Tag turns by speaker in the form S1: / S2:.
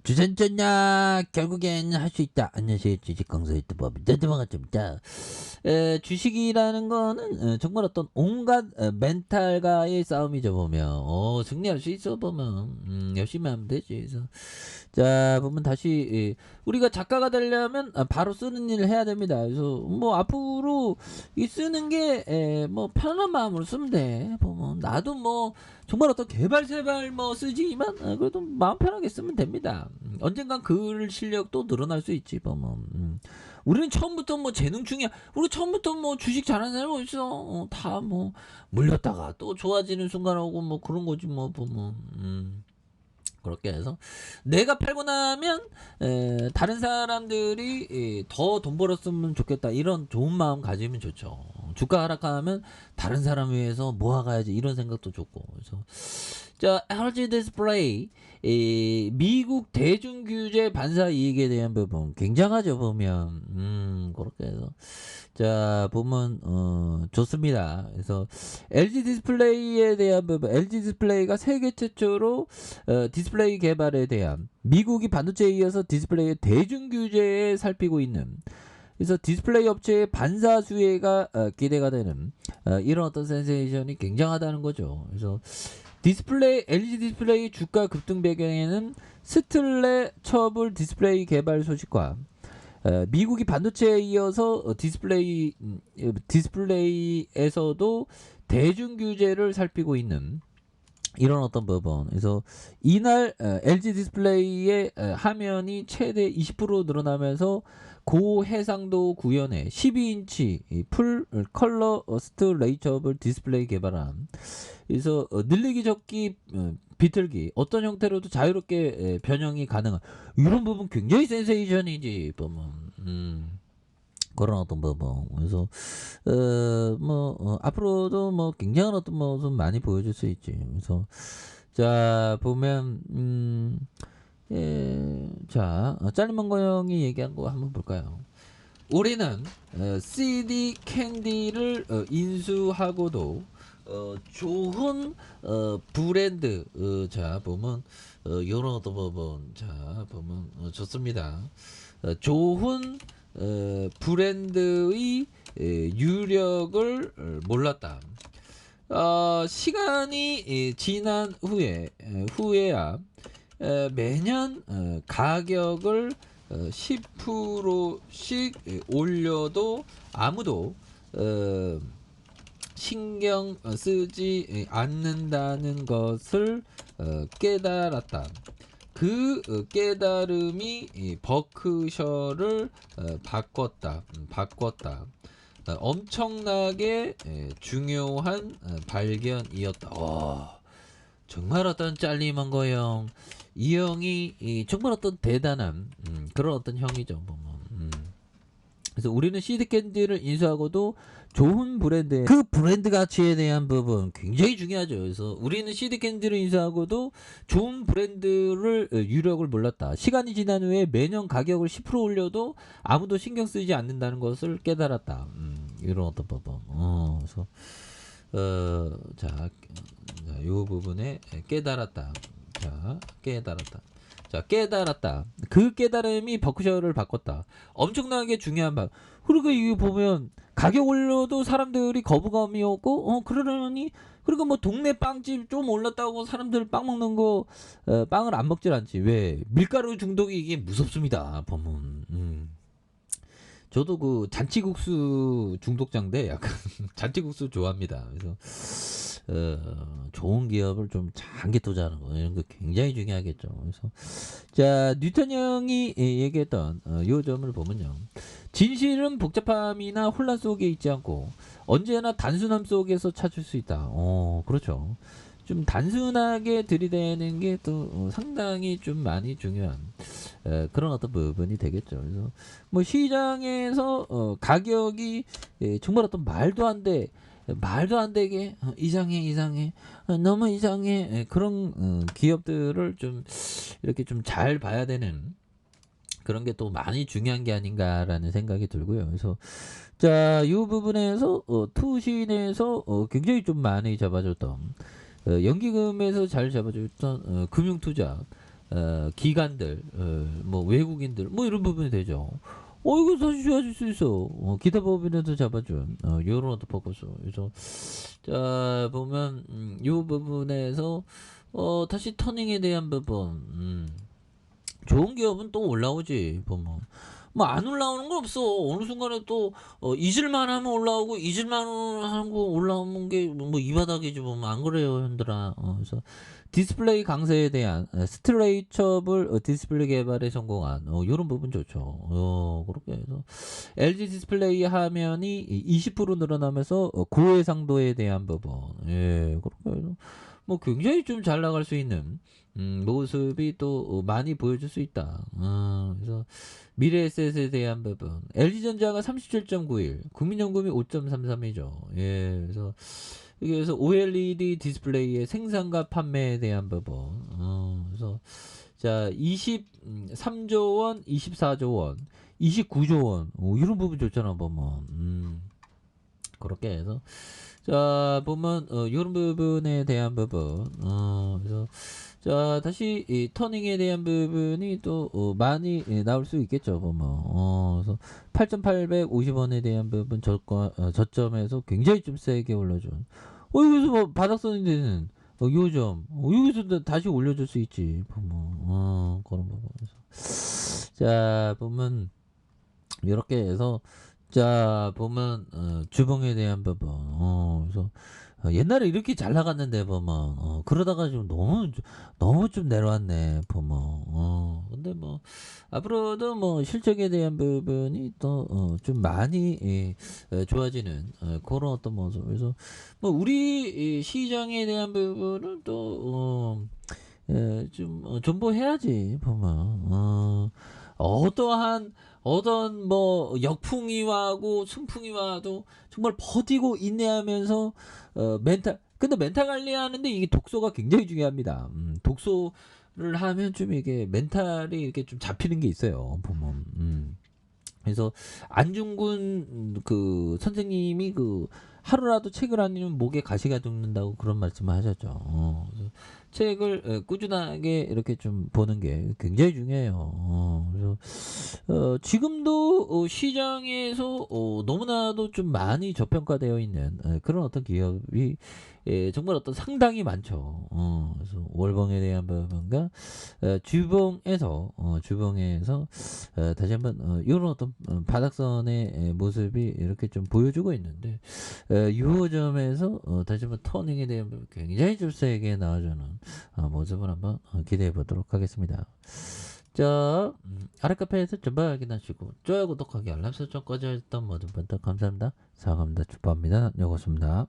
S1: 주전전야 결국엔 할 수 있다. 안녕하세요. 주식강사 유튜버입니다. 반갑습니다. 주식이라는 거는 정말 어떤 온갖 멘탈과의 싸움이죠. 보면 승리할 수 있어. 보면 열심히 하면 되지. 그래서 자 보면 다시 우리가 작가가 되려면 바로 쓰는 일을 해야 됩니다. 그래서 뭐 앞으로 이 쓰는 게 뭐 편한 마음으로 쓰면 돼. 보면 나도 뭐 정말 어떤 개발세발 뭐 쓰지만 그래도 마음 편하게 쓰면 됩니다. 언젠간 글 실력도 늘어날 수 있지. 보면 우리는 처음부터 뭐 재능충이야. 우리 처음부터 뭐 주식 잘하는 사람 어딨어. 다 뭐 물렸다가 또 좋아지는 순간 오고 뭐 그런 거지 뭐 보면 그렇게 해서 내가 팔고 나면 다른 사람들이 더 돈 벌었으면 좋겠다 이런 좋은 마음 가지면 좋죠. 주가 하락하면 다른 사람 위해서 모아가야지 이런 생각도 좋고. 그래서 자 LG 디스플레이 미국 대중규제 반사 이익에 대한 부분 굉장하죠. 보면 그렇게 해서 자 보면 좋습니다. 그래서 LG 디스플레이에 대한 부분, LG 디스플레이가 세계 최초로 디스플레이 개발에 대한 미국이 반도체에 이어서 디스플레이의 대중 규제에 살피고 있는, 그래서 디스플레이 업체의 반사 수혜가 기대가 되는 이런 어떤 센세이션이 굉장하다는 거죠. 그래서 LG 디스플레이 주가 급등 배경에는 스틀레 처분 디스플레이 개발 소식과 미국이 반도체에 이어서 디스플레이에서도 대중 규제를 살피고 있는 이런 어떤 부분. 그래서 이날 LG 디스플레이의 화면이 최대 20% 늘어나면서 고해상도 구현의 12인치 풀 컬러 스트레이처블 디스플레이 개발한, 그래서 늘리기 적기 비틀기 어떤 형태로도 자유롭게 변형이 가능한 이런 부분 굉장히 센세이션이지 보면 그런 어떤 부분. 그래서 앞으로도 뭐 굉장한 어떤 모습 많이 보여줄 수 있지. 그래서 자 보면 자 짤리먼거 형이 얘기한 거 한번 볼까요? 우리는 CD 캔디를 인수하고도 좋은 브랜드 자 보면 요런 어떤 부분 자 보면 좋습니다. 좋은 브랜드의 유력을 몰랐다. 시간이 지난 후에야 매년 가격을 10%씩 올려도 아무도 신경 쓰지 않는다는 것을 깨달았다. 그 깨달음이 버크셔를 바꿨다. 엄청나게 중요한 발견이었다. 정말 어떤 짤리먼거 형, 이 형이 정말 어떤 대단한 그런 어떤 형이죠. 그래서 우리는 시드캔디를 인수하고도 좋은 브랜드, 그 브랜드 가치에 대한 부분 굉장히 중요하죠. 그래서 우리는 시드캔디를 인수하고도 좋은 브랜드를 유력을 몰랐다. 시간이 지난 후에 매년 가격을 10% 올려도 아무도 신경 쓰지 않는다는 것을 깨달았다. 이런 어떤 부분. 그래서 이 부분에 깨달았다. 깨달았다. 그 깨달음이 버크셔를 바꿨다. 엄청나게 중요한 바. 그리고 이거 보면 가격 올려도 사람들이 거부감이 없고 그러려니, 그리고 뭐 동네 빵집 좀 올랐다고 사람들 빵 먹는 거 빵을 안 먹질 않지. 왜? 밀가루 중독이 이게 무섭습니다. 보면 저도 그 잔치국수 중독자인데 약간 잔치국수 좋아합니다. 그래서 좋은 기업을 좀 장기 투자하는 거 이런 거 굉장히 중요하겠죠. 그래서 자 뉴턴 형이 얘기했던 요 점을 보면요, 진실은 복잡함이나 혼란 속에 있지 않고 언제나 단순함 속에서 찾을 수 있다. 그렇죠. 좀 단순하게 들이대는 게 또 상당히 좀 많이 중요한 그런 어떤 부분이 되겠죠. 그래서 뭐 시장에서 가격이 정말 어떤 말도 안 되게 이상해 너무 이상해 그런 기업들을 좀 이렇게 좀 잘 봐야 되는 그런 게 또 많이 중요한 게 아닌가라는 생각이 들고요. 그래서 자, 이 부분에서 투신에서 굉장히 좀 많이 잡아줬던 연기금에서 잘 잡아줬던 금융투자, 기관들, 뭐 외국인들, 뭐 이런 부분이 되죠. 이거 사실 좋아질 수 있어. 기타 법인에도 잡아준, 요런 어떤 포커스. 그래서, 자, 보면, 요 부분에서, 다시 터닝에 대한 부분, 좋은 기업은 또 올라오지, 보면. 뭐 안 올라오는 건 없어. 어느 순간에 또 잊을만 하면 올라오고 잊을만 하고 올라오는 게 뭐 이 바닥이지 보면 안 그래요, 현들아. 그래서 디스플레이 강세에 대한 스트레이처블 디스플레이 개발에 성공한 요런 부분 좋죠. 그렇게 해서 LG 디스플레이 화면이 20% 늘어나면서 고해상도에 대한 부분. 예, 그렇게 해서 뭐 굉장히 좀 잘 나갈 수 있는 모습이 또 많이 보여줄 수 있다. 그래서 미래에셋에 대한 부분. LG전자가 37.91, 국민연금이 5.33이죠. 예, 그래서 OLED 디스플레이의 생산과 판매에 대한 부분. 그래서 자, 23조 원, 24조 원, 29조 원. 이런 부분 좋잖아, 보면. 그렇게 해서 자, 보면 이런 부분에 대한 부분. 그래서 자, 다시 이 터닝에 대한 부분이 또 많이 나올 수 있겠죠, 보면. 그래서 8,850원에 대한 부분 저점에서 굉장히 좀 세게 올려준. 여기서 뭐 바닥선인데는 요점 여기서 다시 올려줄 수 있지, 보면. 그런 부분에서 자, 보면 이렇게 해서 자, 보면 주봉에 대한 부분. 그래서 옛날에 이렇게 잘 나갔는데 보면 그러다가 지금 너무 좀 내려왔네, 보면. 근데 뭐 앞으로도 뭐 실적에 대한 부분이 또 좀 많이 좋아지는 그런 어떤 모습. 그래서 뭐 우리 이 시장에 대한 부분은 또 좀 존버해야지, 보면. 어떤 뭐 역풍이 와고 순풍이 와도 정말 버티고 인내하면서 근데 멘탈 관리하는데 이게 독소가 굉장히 중요합니다. 독소를 하면 좀 이게 멘탈이 이렇게 좀 잡히는 게 있어요, 보면. 그래서 안중근 그 선생님이 그 하루라도 책을 안 읽으면 목에 가시가 죽는다고 그런 말씀을 하셨죠. 그래서 책을 꾸준하게 이렇게 좀 보는 게 굉장히 중요해요. 그래서 지금도 시장에서 너무나도 좀 많이 저평가되어 있는 그런 어떤 기업이 정말 어떤 상당히 많죠. 그래서 월봉에 대한 부분과 주봉에서 다시 한번 이런 어떤 바닥선의 모습이 이렇게 좀 보여주고 있는데 이 점에서 다시 한번 터닝에 대한 부분 굉장히 좀 세게 나와주는 모습을 한번 기대해 보도록 하겠습니다. 자, 아래 카페에서 전방 확인하시고 좋아요, 구독하기, 알람 설정 꺼져 있던 모든 분들 감사합니다. 사랑합니다. 축복합니다. 여고습니다.